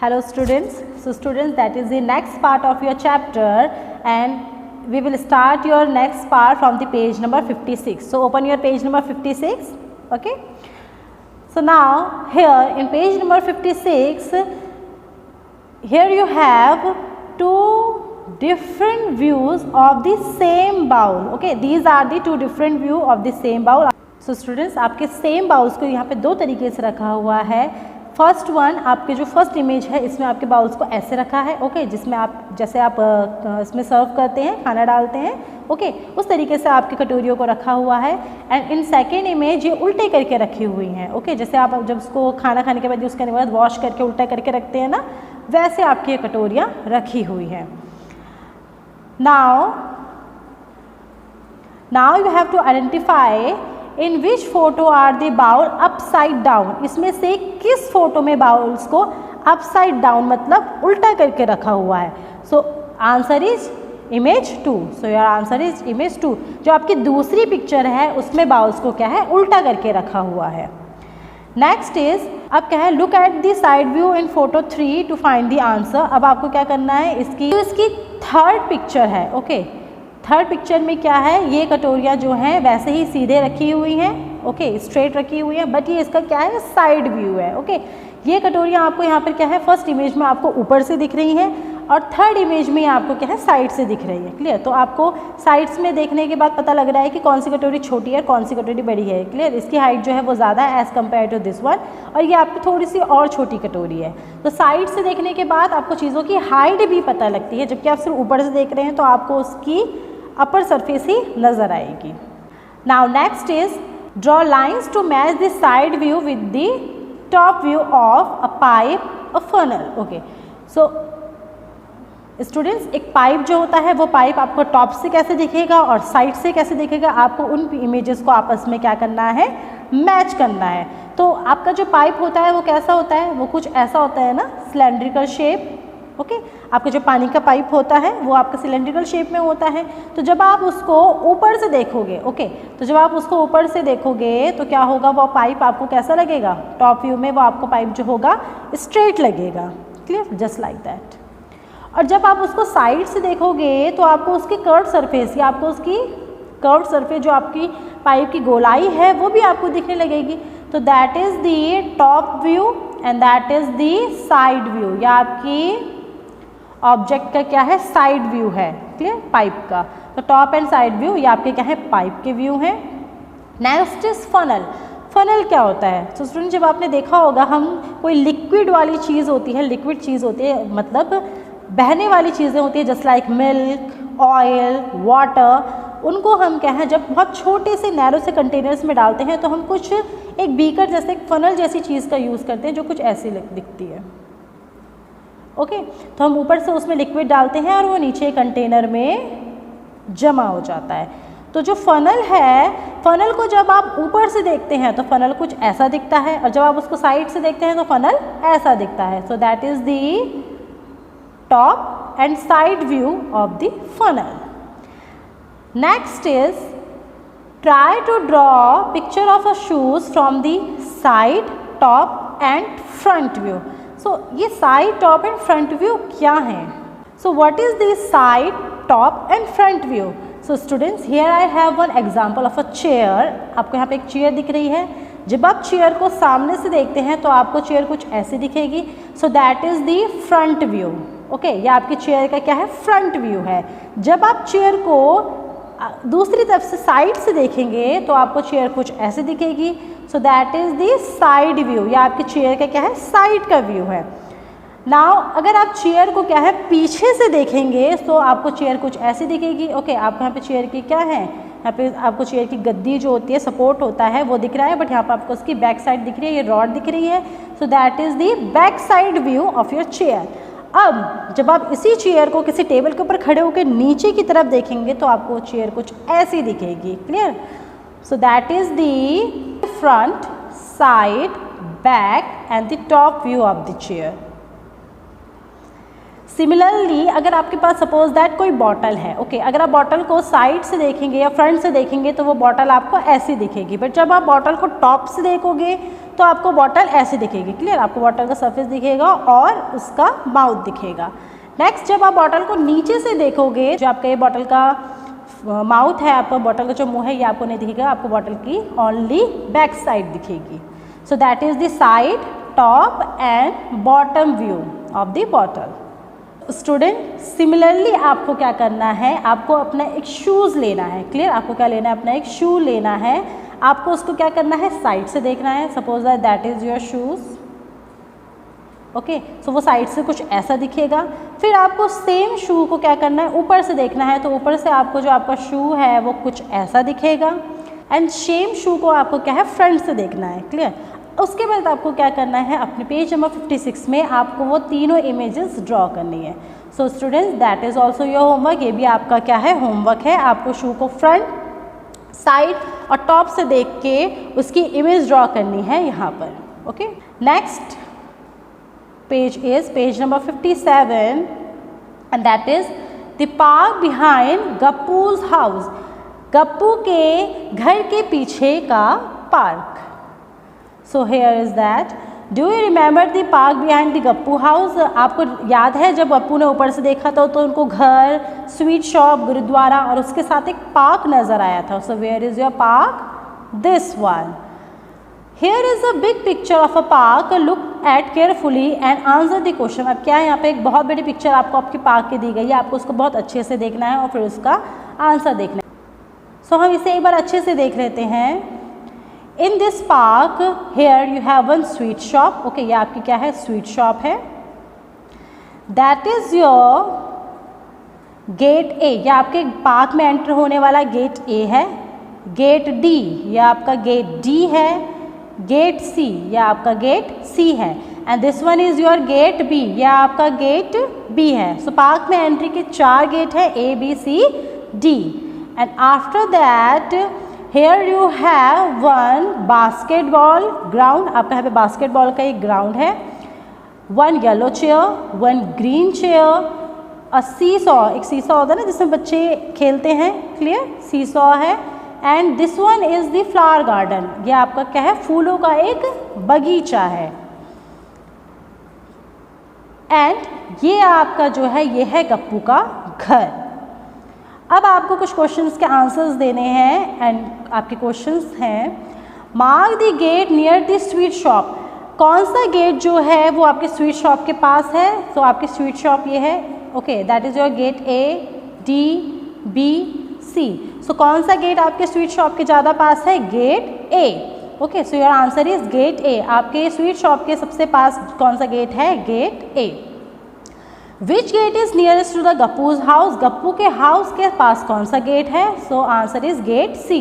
Hello students. So students, that is the next part of your chapter and we will start your next part from the page number 56. So open your page number 56. Okay. So now here in page number 56, here you have two different views of the same bowl. Okay, these are the two different view of the same bowl. So students, आपके same bowls को यहाँ पे दो तरीके से रखा हुआ है. फर्स्ट वन, आपके जो फर्स्ट इमेज है इसमें आपके बाउल्स को ऐसे रखा है. ओके, जिसमें आप जैसे आप इसमें सर्व करते हैं, खाना डालते हैं. ओके, उस तरीके से आपकी कटोरियों को रखा हुआ है. एंड इन सेकेंड इमेज ये उल्टे करके रखी हुई हैं. ओके, जैसे आप जब उसको खाना खाने के बाद यूज़ करने के बाद वॉश करके उल्टा करके रखते हैं ना, वैसे आपकी ये कटोरियाँ रखी हुई हैं. Now you have to identify in which photo are the bowl upside down. इसमें से किस फोटो में बाउल्स को अपसाइड डाउन मतलब उल्टा करके रखा हुआ है. So answer is image 2. So your answer is image 2. जो आपकी दूसरी पिक्चर है उसमें बाउल्स को क्या है, उल्टा करके रखा हुआ है. नेक्स्ट इज, अब क्या है, look at the side view in photo 3 to find the answer. अब आपको क्या करना है, इसकी थर्ड पिक्चर है. ओके, थर्ड पिक्चर में क्या है, ये कटोरियाँ जो हैं वैसे ही सीधे रखी हुई हैं. ओके, स्ट्रेट रखी हुई हैं, बट ये इसका क्या है, साइड व्यू है. ओके, ये कटोरियाँ आपको यहाँ पर क्या है, फर्स्ट इमेज में आपको ऊपर से दिख रही हैं और थर्ड इमेज में आपको क्या है, साइड से दिख रही है. क्लियर. तो आपको साइड्स में देखने के बाद पता लग रहा है कि कौन सी कटोरी छोटी है, कौन सी कटोरी बड़ी है. क्लियर. इसकी हाइट जो है वो ज़्यादा है as compare to this one, और ये आपकी थोड़ी सी और छोटी कटोरी है. तो साइड से देखने के बाद आपको चीज़ों की हाइट भी पता लगती है, जबकि आप सिर्फ ऊपर से देख रहे हैं तो आपको उसकी अपर सरफेस ही नज़र आएगी. Now next is, draw lines to match the side view with the top view of a pipe, a funnel. Okay, so students, एक पाइप जो होता है वो पाइप आपको टॉप से कैसे दिखेगा और साइड से कैसे दिखेगा, आपको उन इमेजेस को आपस में क्या करना है, मैच करना है. तो आपका जो पाइप होता है वो कैसा होता है, वो कुछ ऐसा होता है ना, सिलेंड्रिकल शेप. ओके, आपका जो पानी का पाइप होता है वो आपका सिलेंड्रिकल शेप में होता है. तो जब आप उसको ऊपर से देखोगे, ओके, तो जब आप उसको ऊपर से देखोगे तो क्या होगा, वो पाइप आपको कैसा लगेगा, टॉप व्यू में वो आपको पाइप जो होगा स्ट्रेट लगेगा. Clear, just like that. और जब आप उसको साइड से देखोगे तो आपको उसकी कर्व सरफेस या आपको उसकी कर्व सरफेस जो आपकी पाइप की गोलाई है वो भी आपको दिखने लगेगी. तो that is the top view and that is the side view. या आपकी ऑब्जेक्ट का क्या है, साइड व्यू है. क्लियर, पाइप का. तो टॉप एंड साइड व्यू ये आपके क्या है, पाइप के व्यू हैं. Next is funnel. फनल क्या होता है, तो स्टूडेंट जब आपने देखा होगा, हम कोई लिक्विड वाली चीज़ होती है, लिक्विड चीज़ होती है मतलब बहने वाली चीज़ें होती है, just like milk, oil, water, उनको हम क्या है, जब बहुत छोटे से नैरो से कंटेनर्स में डालते हैं तो हम कुछ एक बीकर जैसे एक फनल जैसी चीज़ का यूज़ करते हैं जो कुछ ऐसी दिखती है. ओके, तो हम ऊपर से उसमें लिक्विड डालते हैं और वो नीचे कंटेनर में जमा हो जाता है. तो जो फनल है, फनल को जब आप ऊपर से देखते हैं तो फनल कुछ ऐसा दिखता है, और जब आप उसको साइड से देखते हैं तो फनल ऐसा दिखता है. So that is the top and side view of the funnel. Next is, try to draw picture of a shoes from the side, top and front view. So ये side, top and front view क्या हैं? So what is the side, top and front view? So students, here I have one example of a chair. आपको यहाँ पे एक chair दिख रही है. जब आप चेयर को सामने से देखते हैं तो आपको चेयर कुछ ऐसे दिखेगी. So that is the front view. Okay, यह आपकी चेयर का क्या है, फ्रंट व्यू है. जब आप चेयर को दूसरी तरफ से साइड से देखेंगे तो आपको चेयर कुछ ऐसे दिखेगी. सो that is the side view. या आपकी चेयर का क्या है, साइड का व्यू है. नाउ अगर आप चेयर को क्या है, पीछे से देखेंगे तो आपको चेयर कुछ ऐसी दिखेगी. ओके, आपको यहाँ पे चेयर की क्या है, यहाँ पे आपको चेयर की गद्दी जो होती है, सपोर्ट होता है, वो दिख रहा है, बट यहाँ पर आपको उसकी बैक साइड दिख रही है, ये रॉड दिख रही है. So that is the back side view of your chair. अब जब आप इसी चेयर को किसी टेबल के ऊपर खड़े होकर नीचे की तरफ देखेंगे तो आपको चेयर कुछ ऐसी दिखेगी. Clear. So that is the front, side, back and the top view of the chair. Similarly अगर आपके पास सपोज दैट कोई बॉटल है, ओके, अगर आप बॉटल को साइड से देखेंगे या फ्रंट से देखेंगे तो वो बॉटल आपको ऐसी दिखेगी, बट जब आप बॉटल को टॉप से देखोगे तो आपको बॉटल ऐसे दिखेगी। क्लियर, आपको बॉटल का सरफेस दिखेगा और उसका माउथ दिखेगा। नेक्स्ट, जब आप बॉटल को नीचे से देखोगे, जो आपका ये बॉटल का माउथ है, आपका बॉटल का जो मुंह है, ये आपको नहीं दिखेगा, आपको बॉटल की ओनली बैक साइड दिखेगी। So that is the side, top and bottom view of the bottle. Student, similarly आपको क्या करना है, आपको अपना एक शूज़ लेना है। क्लियर, आपको क्या लेना है, अपना एक शू लेना है। आपको उसको क्या करना है, साइड से देखना है। Suppose that is your shoes, okay, so वो साइड से कुछ ऐसा दिखेगा। फिर आपको सेम शू को क्या करना है, ऊपर से देखना है, तो ऊपर से आपको जो आपका शू है वो कुछ ऐसा दिखेगा। एंड सेम शू को आपको क्या है, फ्रंट से देखना है। क्लियर, उसके बाद आपको क्या करना है, अपने पेज नंबर 56 में आपको वो तीनों इमेजेस ड्रॉ करनी है। So students, that is also your homework. ये भी आपका क्या है, होमवर्क है। आपको शू को फ्रंट, साइड और टॉप से देख के उसकी इमेज ड्रॉ करनी है यहाँ पर। Okay, next page is page number 57 and that is the park behind Gappu's house. Gappu के घर के पीछे का park. So here is that, do you remember the park behind the Gappu house? आपको याद है जब गप्पू ने ऊपर से देखा था तो उनको घर, स्वीट शॉप, गुरुद्वारा और उसके साथ एक पार्क नजर आया था। So where is your park? This one. Here is a big picture of a park, look at carefully and answer the question. अब क्या है, यहाँ पे एक बहुत बड़ी पिक्चर आपको आपके पार्क की दी गई है, आपको उसको बहुत अच्छे से देखना है और फिर उसका आंसर देखना है। सो हम इसे एक बार अच्छे से देख लेते हैं। In this park, here you have one sweet shop. Okay, ये आपकी क्या है, स्वीट शॉप है। That is your gate A. ये आपके पार्क में एंटर होने वाला गेट A है। गेट D, ये आपका गेट D है। गेट C, ये आपका गेट C है। And this one is your gate B, ये आपका गेट B है। सो पार्क में एंट्री के 4 गेट है, A B C D। And after that here you have one basketball ground. आपका यहाँ पे बास्केटबॉल का एक ग्राउंड है। one yellow chair, one green chair, a seesaw, एक सीसॉ होता है ना जिसमें बच्चे खेलते हैं। क्लियर, सीसॉ है। And this one is the flower garden, ये आपका क्या है, फूलों का एक बगीचा है। एंड ये आपका जो है, ये है गप्पू का घर। अब आपको कुछ क्वेश्चंस के आंसर्स देने हैं एंड आपके क्वेश्चंस हैं, mark the gate near the sweet shop. कौन सा गेट जो है वो आपके स्वीट शॉप के पास है? तो आपकी स्वीट शॉप ये है। Okay, that is your gate A, D, B, C। So कौन सा गेट आपके स्वीट शॉप के ज़्यादा पास है? Gate A। Okay, so your answer is gate A। आपके स्वीट शॉप के सबसे पास कौन सा गेट है? Gate A। Which gate is nearest to the Gappu's house? Gappu के हाउस के पास कौन सा गेट है? So answer is gate C।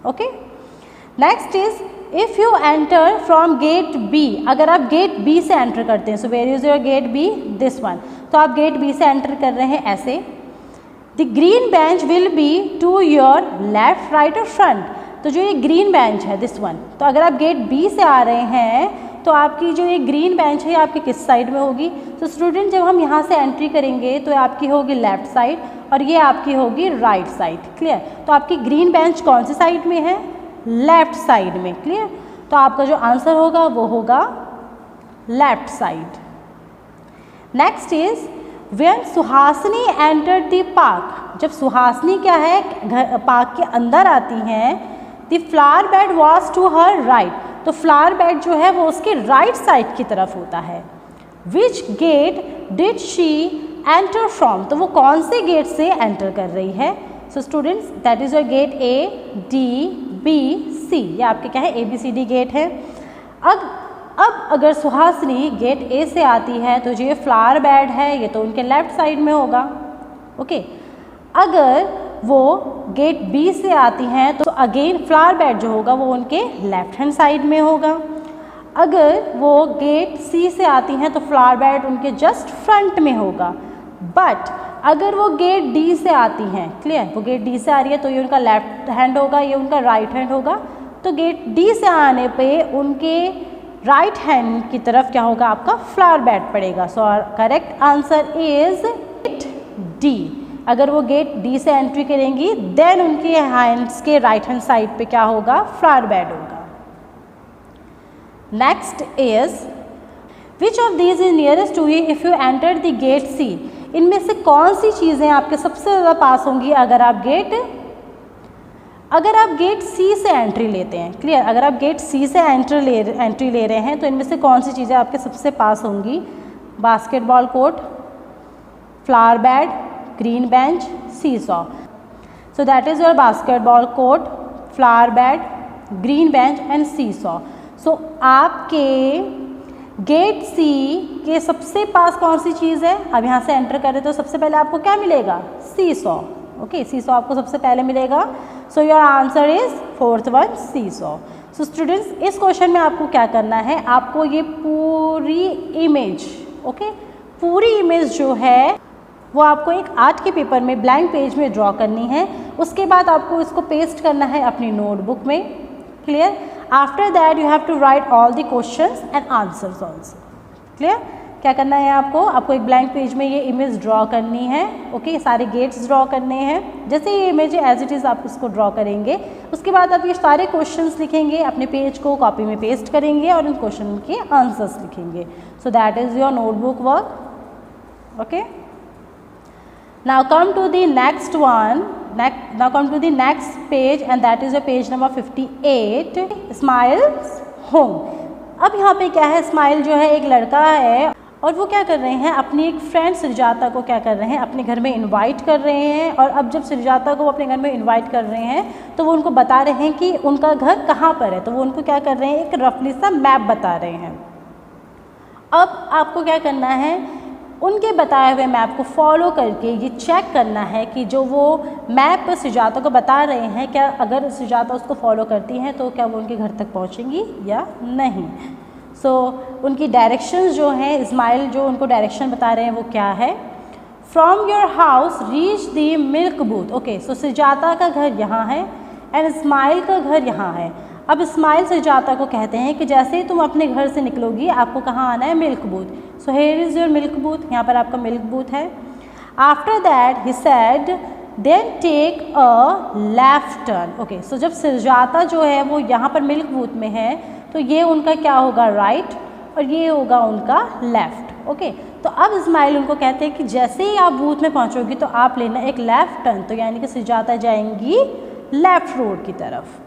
Okay, next is if you enter from gate B, अगर आप गेट B से एंटर करते हैं, so where is your gate B? This one. तो आप गेट B से एंटर कर रहे हैं ऐसे। The green bench will be to your left, right और फ्रंट। तो जो ये ग्रीन बेंच है, दिस वन, तो अगर आप गेट B से आ रहे हैं तो आपकी जो ये ग्रीन बेंच है आपकी किस साइड में होगी? तो स्टूडेंट, जब हम यहाँ से एंट्री करेंगे तो आपकी होगी लेफ्ट साइड और ये आपकी होगी राइट साइड। क्लियर, तो आपकी ग्रीन बेंच कौन सी साइड में है? लेफ्ट साइड में। क्लियर, तो आपका जो आंसर होगा वो होगा left side. Next is when Suhasini enter the park. जब सुहासिनी क्या है, पार्क के अंदर आती हैं, the flower bed was to her right. तो फ्लावर बेड जो है वो उसके राइट साइड की तरफ होता है। Which gate did she enter from? तो वो कौन से गेट से एंटर कर रही है? So students, that is your gate A, D, B, C। ये आपके क्या है, ABCD गेट है। अब अगर सुहासिनी गेट A से आती है तो जो ये फ्लावर बेड है ये तो उनके लेफ्ट साइड में होगा। ओके, अगर वो गेट B से आती हैं तो अगेन फ्लावर बेड जो होगा वो उनके लेफ्ट हैंड साइड में होगा। अगर वो गेट C से आती हैं तो फ्लावर बेड उनके जस्ट फ्रंट में होगा। बट अगर वो गेट D से आती हैं, क्लियर, वो गेट D से आ रही है तो ये उनका लेफ्ट हैंड होगा, ये उनका राइट हैंड होगा। तो गेट D से आने पे उनके राइट हैंड की तरफ क्या होगा, आपका फ्लावर बेड पड़ेगा। So correct answer is D. अगर वो गेट डी से एंट्री करेंगी देन उनके हैंड्स के राइट हैंड साइड पे क्या होगा, फ्लावर बेड होगा। Next is which of these is nearest to you if you enter the gate C. इनमें से कौन सी चीज़ें आपके सबसे ज़्यादा पास होंगी अगर आप गेट सी से एंट्री लेते हैं। क्लियर, अगर आप गेट सी से एंट्री ले रहे हैं तो इनमें से कौन सी चीज़ें आपके सबसे पास होंगी, basketball court, flower bed, green bench, seesaw. So that is your basketball court, flower bed, green bench and seesaw. So आपके गेट सी के सबसे पास कौन सी चीज़ है, अब यहाँ से एंटर करें तो सबसे पहले आपको क्या मिलेगा, seesaw. Okay, seesaw आपको सबसे पहले मिलेगा। So your answer is fourth one, seesaw. So students, इस क्वेश्चन में आपको क्या करना है, आपको ये पूरी इमेज, ओके, पूरी इमेज जो है वो आपको एक आर्ट के पेपर में ब्लैंक पेज में ड्रॉ करनी है। उसके बाद आपको इसको पेस्ट करना है अपनी नोटबुक में। Clear, after that you have to write all the questions and answers also. Clear, क्या करना है आपको एक ब्लैंक पेज में ये इमेज ड्रॉ करनी है। ओके, सारे गेट्स ड्रॉ करने हैं। जैसे ये इमेज एज इट इज़ आप इसको ड्रॉ करेंगे, उसके बाद आप ये सारे क्वेश्चंस लिखेंगे, अपने पेज को कॉपी में पेस्ट करेंगे और इन क्वेश्चन के आंसर्स लिखेंगे। सो that is your notebook work. Okay, now come to the next one. Now come to the next page and that is your page number 58, Smile's home। अब यहाँ पे क्या है, स्माइल जो है एक लड़का है और वो क्या कर रहे हैं, अपनी एक फ्रेंड सुजाता को क्या कर रहे हैं, अपने घर में इनवाइट कर रहे हैं। और अब जब सुजाता को अपने घर में इनवाइट कर रहे हैं तो वो उनको बता रहे हैं कि उनका घर कहाँ पर है। तो वो उनको क्या कर रहे हैं, एक रफली सा मैप बता रहे हैं। अब आपको क्या करना है, उनके बताए हुए मैप को फॉलो करके ये चेक करना है कि जो वो मैप सुजाता को बता रहे हैं, क्या अगर सुजाता उसको फॉलो करती हैं तो क्या वो उनके घर तक पहुंचेंगी या नहीं। सो उनकी डायरेक्शंस जो हैं, इस्माइल जो उनको डायरेक्शन बता रहे हैं वो क्या है, from your house reach the milk booth. Okay, so Sujata का घर यहाँ है एंड इस्माइल का घर यहाँ है। अब इस्माइल सुजाता को कहते हैं कि जैसे ही तुम अपने घर से निकलोगी आपको कहाँ आना है, milk booth. So here is your milk booth, यहाँ पर आपका मिल्क बूथ है। After that he said then take a left turn. Okay, so जब सुजाता जो है वो यहाँ पर मिल्क बूथ में है तो ये उनका क्या होगा, राइट, और ये होगा उनका लेफ्ट। ओके, तो अब इस्माइल उनको कहते हैं कि जैसे ही आप बूथ में पहुँचोगी तो आप लेना एक लेफ्ट टर्न। तो यानी कि सुजाता जाएंगी लेफ्ट रोड की तरफ।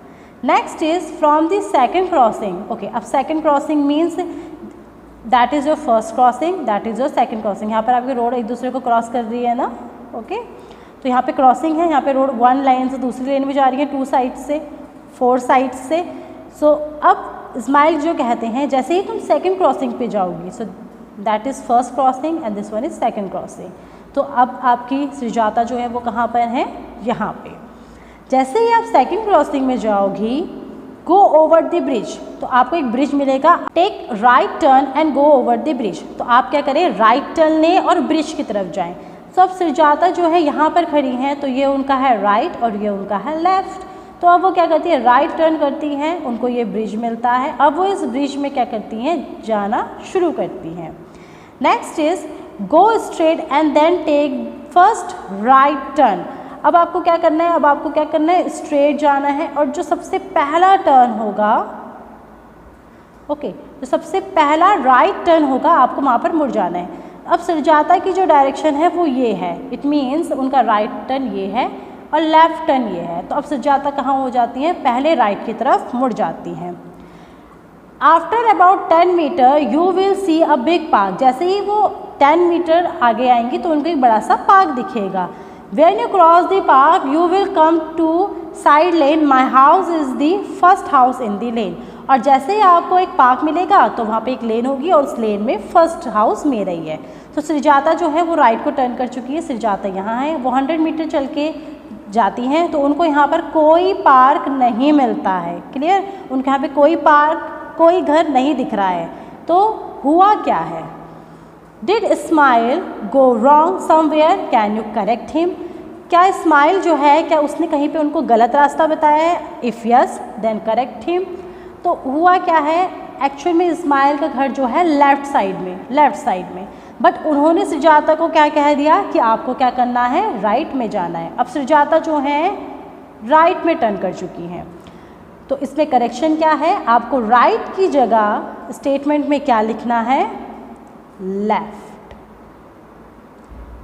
Next is from the second crossing. Okay, अब second crossing means that is your first crossing, that is your second crossing. यहाँ पर आपकी रोड एक दूसरे को क्रॉस कर रही है ना। ओके, तो यहाँ पे क्रॉसिंग है, यहाँ पे रोड वन लाइन से दूसरी लाइन में जा रही है, टू साइड से, फोर साइड से। सो अब इस्माइल जो कहते हैं जैसे ही तुम सेकेंड क्रॉसिंग पे जाओगी, सो that is first crossing and this one is second crossing. तो अब आपकी सुजाता जो है वो कहाँ पर है, यहाँ पे। जैसे ही आप सेकंड क्रॉसिंग में जाओगी, गो ओवर द ब्रिज, तो आपको एक ब्रिज मिलेगा। Take right turn and go over the bridge, तो आप क्या करें, राइट टर्न लें और ब्रिज की तरफ जाएं। तो अब सुजाता जो है यहाँ पर खड़ी हैं, तो ये उनका है राइट और ये उनका है लेफ्ट। तो अब वो क्या करती है, राइट टर्न करती हैं, उनको ये ब्रिज मिलता है। अब वो इस ब्रिज में क्या करती हैं, जाना शुरू करती हैं। Next is go straight and then take first right turn. अब आपको क्या करना है, अब आपको क्या करना है, स्ट्रेट जाना है और जो सबसे पहला टर्न होगा, ओके, जो सबसे पहला राइट टर्न होगा आपको वहाँ पर मुड़ जाना है। अब सुजाता की जो डायरेक्शन है वो ये है, इट मीन्स उनका राइट टर्न ये है और लेफ्ट टर्न ये है। तो अब सुजाता कहाँ हो जाती हैं, पहले राइट की तरफ मुड़ जाती हैं। After about 10 meter you will see a big park. जैसे ही वो 10 मीटर आगे आएंगी तो उनको एक बड़ा सा पार्क दिखेगा। When you cross the park, you will come to side lane. My house is the first house in the lane. और जैसे ही आपको एक पार्क मिलेगा तो वहाँ पे एक लेन होगी और उस लेन में फर्स्ट हाउस मेरा ही है। तो सुजाता जो है वो राइट को टर्न कर चुकी है, सुजाता यहाँ है, वो 100 मीटर चल के जाती हैं तो उनको यहाँ पर कोई पार्क नहीं मिलता है। क्लियर, उनके यहाँ पे कोई पार्क, कोई घर नहीं दिख रहा है। तो हुआ क्या है, did smile go wrong somewhere, can you correct him. क्या स्माइल जो है, क्या उसने कहीं पे उनको गलत रास्ता बताया है, if yes then correct him. तो हुआ क्या है, एक्चुअल में इस्माइल का घर जो है लेफ्ट साइड में, बट उन्होंने सुजाता को क्या कह दिया कि आपको क्या करना है, राइट में जाना है। अब सुजाता जो है राइट में टर्न कर चुकी हैं, तो इसमें करेक्शन क्या है, आपको राइट की जगह स्टेटमेंट में क्या लिखना है, लेफ्ट।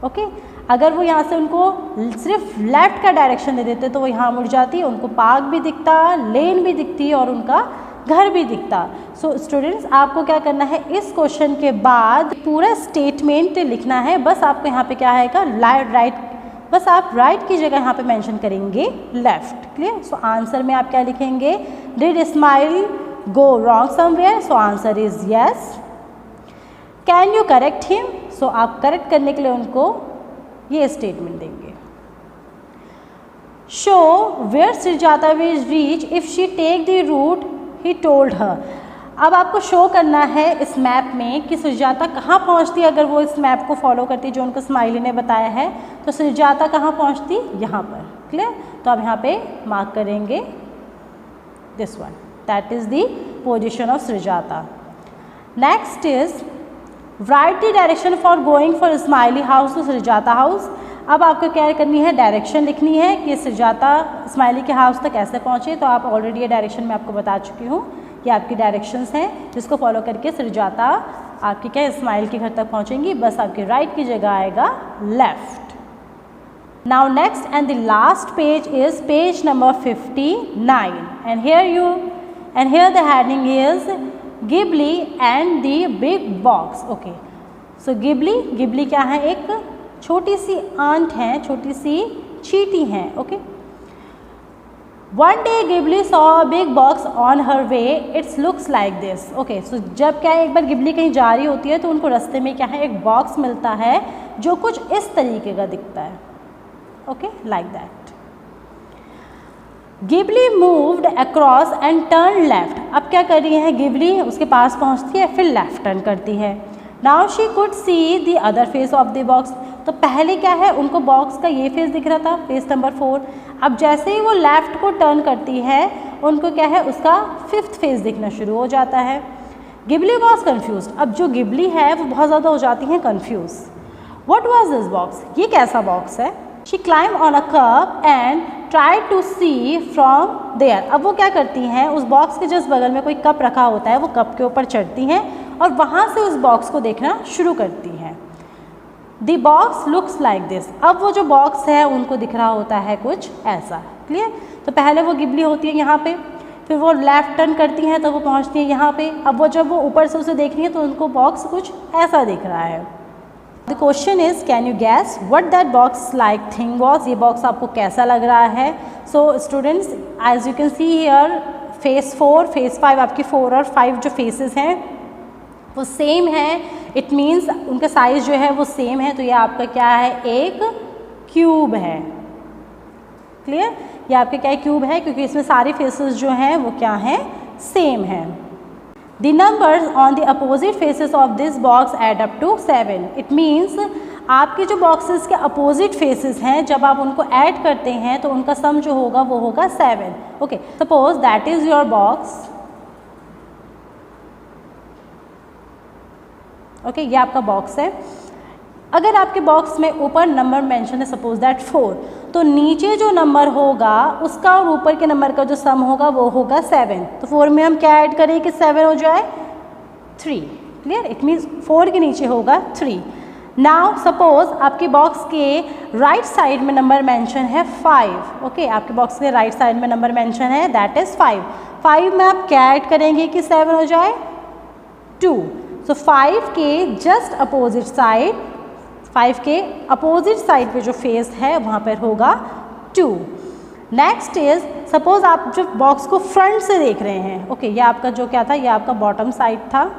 ओके, अगर वो यहाँ से उनको सिर्फ लेफ्ट का डायरेक्शन दे देते तो वो यहाँ मुड़ जाती, उनको पार्क भी दिखता, लेन भी दिखती और उनका घर भी दिखता। सो स्टूडेंट्स, आपको क्या करना है, इस क्वेश्चन के बाद पूरा स्टेटमेंट लिखना है। बस आपको यहाँ पे क्या आएगा, राइट, बस आप राइट की जगह यहाँ पे मेंशन करेंगे लेफ्ट। क्लियर? सो आंसर में आप क्या लिखेंगे, did Ismail go wrong somewhere? So answer is yes. Can you correct him? So आप करेक्ट करने के लिए उनको ये स्टेटमेंट देंगे। Show where Sujata will reach if she take the route he told her. अब आपको शो करना है इस मैप में कि सुजाता कहाँ पहुँचती अगर वो इस मैप को फॉलो करती जो उनको स्माइली ने बताया है। तो सुजाता कहाँ पहुँचती, यहाँ पर। क्लियर? तो आप यहाँ पे मार्क करेंगे this one, that is the position of Sujata. Next is write the direction for going for smiley house to Sujata house. अब आपको क्या करनी है, डायरेक्शन लिखनी है कि सुजाता स्माइली के हाउस तक कैसे पहुँचे। तो आप ऑलरेडी ये डायरेक्शन मैं आपको बता चुकी हूँ, ये आपकी डायरेक्शंस हैं जिसको फॉलो करके सुजाता आपकी क्या स्माइल के घर तक पहुँचेंगी। बस आपके राइट की जगह आएगा left. Now next and the last page is page number 59 and here the heading is Ghibli and the big box. Okay, so Ghibli क्या है, एक छोटी सी आंट है, छोटी सी चींटी है। Okay, one day Gibli saw a big box on her way, it's looks like this. Okay, so जब क्या है, एक बार गिबली कहीं जा रही होती है तो उनको रास्ते में क्या है, एक बॉक्स मिलता है जो कुछ इस तरीके का दिखता है। Okay, like that. Ghibli moved across and turn left. अब क्या कर रही है गिबली, उसके पास पहुंचती है फिर लेफ्ट टर्न करती है। Now she could see the other face of the box. तो पहले क्या है, उनको बॉक्स का ये फेस दिख रहा था, फेस नंबर 4। अब जैसे ही वो लेफ्ट को टर्न करती है उनको क्या है, उसका 5th फेस दिखना शुरू हो जाता है। Ghibli was confuse. अब जो गिबली है वो बहुत ज़्यादा हो जाती है confuse. What was this box, ये कैसा बॉक्स है। She climb on a cup and try to see from there. अब वो क्या करती हैं, उस बॉक्स के जस्ट बगल में कोई कप रखा होता है, वो कप के ऊपर चढ़ती हैं और वहाँ से उस बॉक्स को देखना शुरू करती हैं। The box looks like this. अब वो जो बॉक्स है उनको दिख रहा होता है कुछ ऐसा। क्लियर? तो पहले वो गिबली होती है यहाँ पे, फिर वो लेफ्ट टर्न करती हैं तो वो पहुँचती है यहाँ पे। अब वो जब वो ऊपर से उसे देख रही है तो उनको बॉक्स कुछ ऐसा दिख रहा है। The question is can you guess what that box like thing was. ये बॉक्स आपको कैसा लग रहा है। So students, as you can see here face 4, face 5, आपकी 4 और 5 जो फेसेस हैं वो सेम है। इट मीन्स उनका साइज़ जो है वो सेम है। तो ये आपका क्या है, एक क्यूब है। क्लियर? ये आपके क्या क्यूब है, क्योंकि इसमें सारे फेसेस जो हैं वो क्या हैं, सेम हैं। The numbers on the opposite faces of this box add up to 7. It means आपके जो बॉक्सेस के अपोजिट फेसेस हैं जब आप उनको ऐड करते हैं तो उनका सम जो होगा वो होगा 7. Okay, suppose that is your box. Okay, ये आपका बॉक्स है। अगर आपके बॉक्स में ऊपर नंबर मेंशन है, सपोज दैट 4, तो नीचे जो नंबर होगा उसका और ऊपर के नंबर का जो सम होगा वो होगा 7। तो 4 में हम क्या ऐड करें कि 7 हो जाए, 3। क्लियर? इट मीन्स 4 के नीचे होगा 3। नाउ सपोज आपके बॉक्स के राइट साइड में नंबर मेंशन है 5। ओके, आपके बॉक्स के राइट साइड में नंबर मेंशन है, दैट इज 5। 5 में आप क्या ऐड करेंगे कि 7 हो जाए, 2। सो 5 के जस्ट अपोजिट साइड, 5 के अपोजिट साइड पे जो फेस है वहाँ पर होगा 2। नेक्स्ट इज सपोज आप जो बॉक्स को फ्रंट से देख रहे हैं। ओके, ये आपका जो क्या था, ये आपका बॉटम साइड था,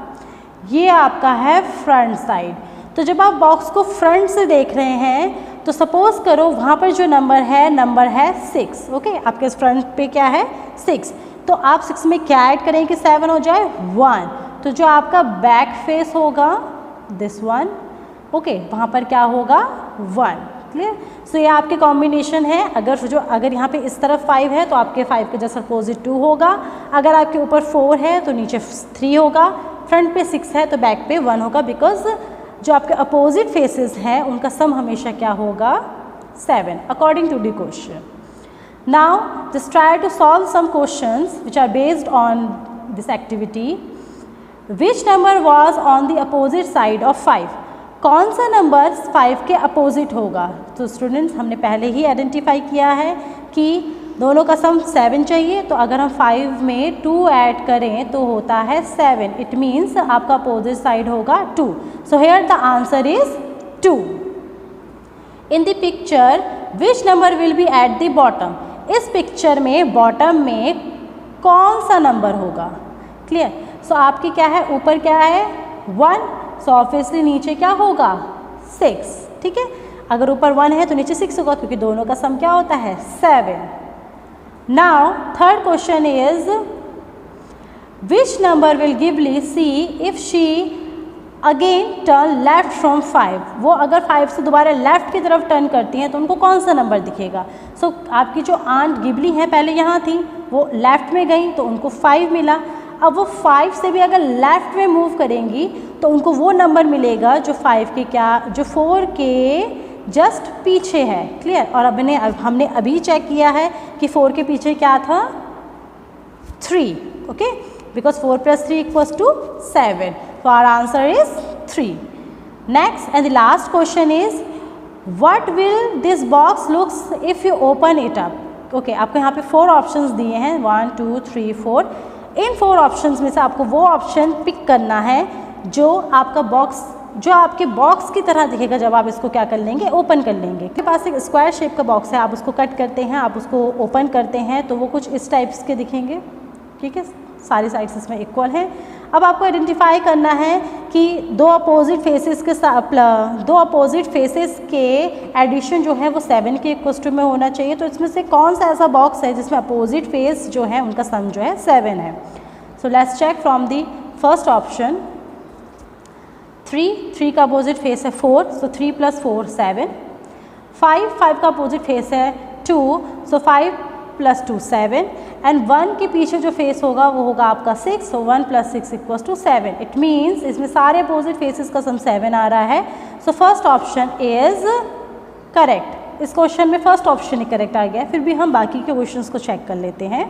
ये आपका है फ्रंट साइड। तो जब आप बॉक्स को फ्रंट से देख रहे हैं तो सपोज करो वहाँ पर जो नंबर है 6। ओके, आपके फ्रंट पे क्या है, 6। तो आप 6 में क्या ऐड करें कि 7 हो जाए, 1। तो जो आपका बैक फेस होगा, दिस वन, ओके, वहाँ पर क्या होगा, 1। क्लियर। सो ये आपके कॉम्बिनेशन है। अगर यहाँ पे इस तरफ 5 है तो आपके 5 के जस्ट अपोजिट 2 होगा, अगर आपके ऊपर 4 है तो नीचे 3 होगा, फ्रंट पे 6 है तो बैक पे 1 होगा, बिकॉज जो आपके अपोजिट फेसेस हैं उनका सम हमेशा क्या होगा 7 according to the question. Now just try to solve some questions which are based on this activity. Which number was on the opposite side of 5? कौन सा नंबर 5 के अपोजिट होगा? तो स्टूडेंट्स हमने पहले ही आइडेंटिफाई किया है कि दोनों का सम 7 चाहिए, तो अगर हम 5 में 2 ऐड करें तो होता है 7। इट मीन्स आपका अपोजिट साइड होगा 2। So here the answer is 2। In the picture which number will be at the bottom? इस पिक्चर में बॉटम में कौन सा नंबर होगा? क्लियर। सो आपकी क्या है, ऊपर क्या है 1, सो ऑब्वियसली नीचे क्या होगा 6, ठीक है। अगर ऊपर 1 है तो नीचे 6 होगा, क्योंकि दोनों का सम क्या होता है 7। Now third question is which number will give see if she again turn left from 5? वो अगर 5 से दोबारा लेफ्ट की तरफ टर्न करती हैं तो उनको कौन सा नंबर दिखेगा? सो आपकी जो आंट गिबली है पहले यहाँ थी, वो लेफ्ट में गई तो उनको 5 मिला। अब वो 5 से भी अगर लेफ्ट में मूव करेंगी तो उनको वो नंबर मिलेगा जो 5 के जो 4 के जस्ट पीछे है। क्लियर। और अब हमने अभी चेक किया है कि 4 के पीछे क्या था 3, okay, because 4 + 3 = 7। So our answer is 3. Next and the last question is what will this box looks if you open it up? Okay, आपको यहाँ पे 4 ऑप्शंस दिए हैं 1 2 3 4। इन 4 ऑप्शंस में से आपको वो ऑप्शन पिक करना है जो आपके बॉक्स की तरह दिखेगा जब आप इसको क्या कर लेंगे, ओपन कर लेंगे। आपके पास एक स्क्वायर शेप का बॉक्स है, आप उसको कट करते हैं, आप उसको ओपन करते हैं तो वो कुछ इस टाइप्स के दिखेंगे, ठीक है। सारी साइड्स इसमें इक्वल हैं। अब आपको आइडेंटिफाई करना है कि दो अपोजिट फेसेस के एडिशन जो है वो 7 के इक्वल में होना चाहिए। तो इसमें से कौन सा ऐसा बॉक्स है जिसमें अपोजिट फेस जो है उनका सम जो है 7 है? So let's check from the first option. 3 का अपोजिट फेस है 4, सो 3 + 4 7। 5 का अपोजिट फेस है 2, सो 5 + 2 7। एंड 1 के पीछे जो फेस होगा वो होगा आपका 6, सो 1 + 6 = 7। इट मीन्स इसमें सारे अपोजिट फेसेस का सम 7 आ रहा है। So first option is correct. इस क्वेश्चन में फर्स्ट ऑप्शन ही करेक्ट आ गया। फिर भी हम बाकी के क्वेश्चंस को चेक कर लेते हैं।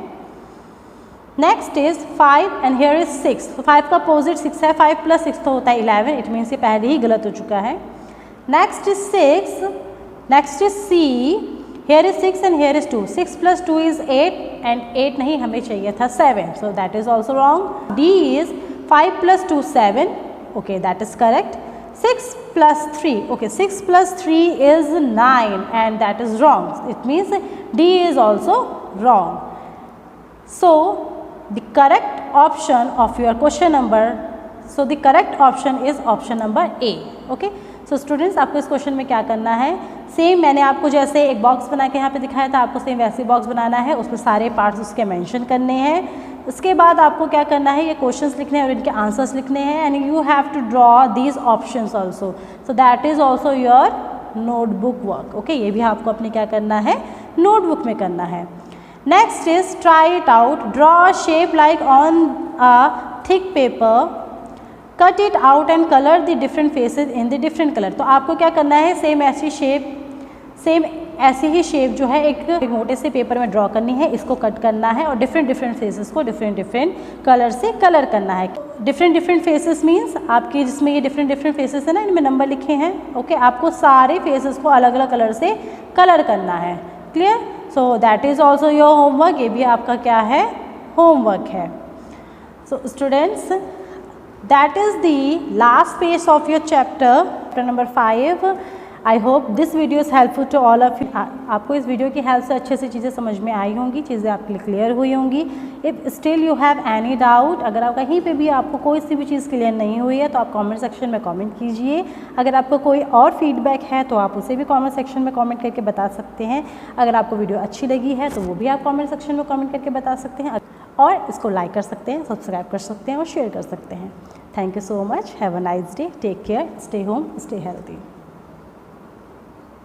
Next is 5 and here is 6। तो 5 का अपोजिट 6 है, 5 + 6 तो होता है 11। इट मीन्स ये पहले ही गलत हो चुका है। Next is 6, next is C, here is 6 and here is 2. 6 + 2 is 8 and 8 नहीं, हमें चाहिए था 7, so that is also wrong. D is 5 + 2 7, okay, that is correct. 6 + 3, okay, 6 + 3 is 9 and that is wrong. It means D is also wrong. So the correct option of your question number, so the correct option is option number A. Okay. So students आपको इस question में क्या करना है, same मैंने आपको जैसे एक बॉक्स बना के यहाँ पे दिखाया था, आपको सेम वैसे बॉक्स बनाना है, उसमें सारे पार्ट्स उसके मेंशन करने हैं। उसके बाद आपको क्या करना है, ये क्वेश्चंस लिखने हैं और इनके आंसर्स लिखने हैं। And you have to draw these options also, so that is also your notebook work. Okay, ये भी आपको अपने क्या करना है, नोटबुक में करना है। Next is try it out. Draw a shape like on a thick paper, cut it out and colour the different phases in the different colour. तो आपको क्या करना है, सेम ऐसी ही शेप जो है एक मोटे से पेपर में ड्रॉ करनी है, इसको कट करना है और डिफरेंट फेसेस को डिफरेंट कलर से कलर करना है। डिफरेंट फेसेस मीन्स आपके जिसमें ये डिफरेंट फेसेस है ना, इनमें नंबर लिखे हैं। ओके, आपको सारे फेसेस को अलग अलग कलर से कलर करना है। Clear. So that is also your homework. ये भी आपका क्या है, होमवर्क है। So students, that is the last page of your chapter number 5. I hope this video is helpful to all of you. आपको इस वीडियो की हेल्प से अच्छे से चीज़ें समझ में आई होंगी, चीज़ें आपके लिए क्लियर हुई होंगी। If still you have any doubt, अगर आप कहीं पे भी आपको कोई सी भी चीज़ क्लियर नहीं हुई है तो आप कमेंट सेक्शन में कमेंट कीजिए। अगर आपको कोई और फीडबैक है तो आप उसे भी कमेंट सेक्शन में कमेंट करके बता सकते हैं। अगर आपको वीडियो अच्छी लगी है तो वो भी आप कमेंट सेक्शन में कमेंट करके बता सकते हैं, और इसको लाइक कर सकते हैं, सब्सक्राइब कर सकते हैं और शेयर कर सकते हैं। Thank you so much. Have a nice day. Take care. Stay home. Stay healthy.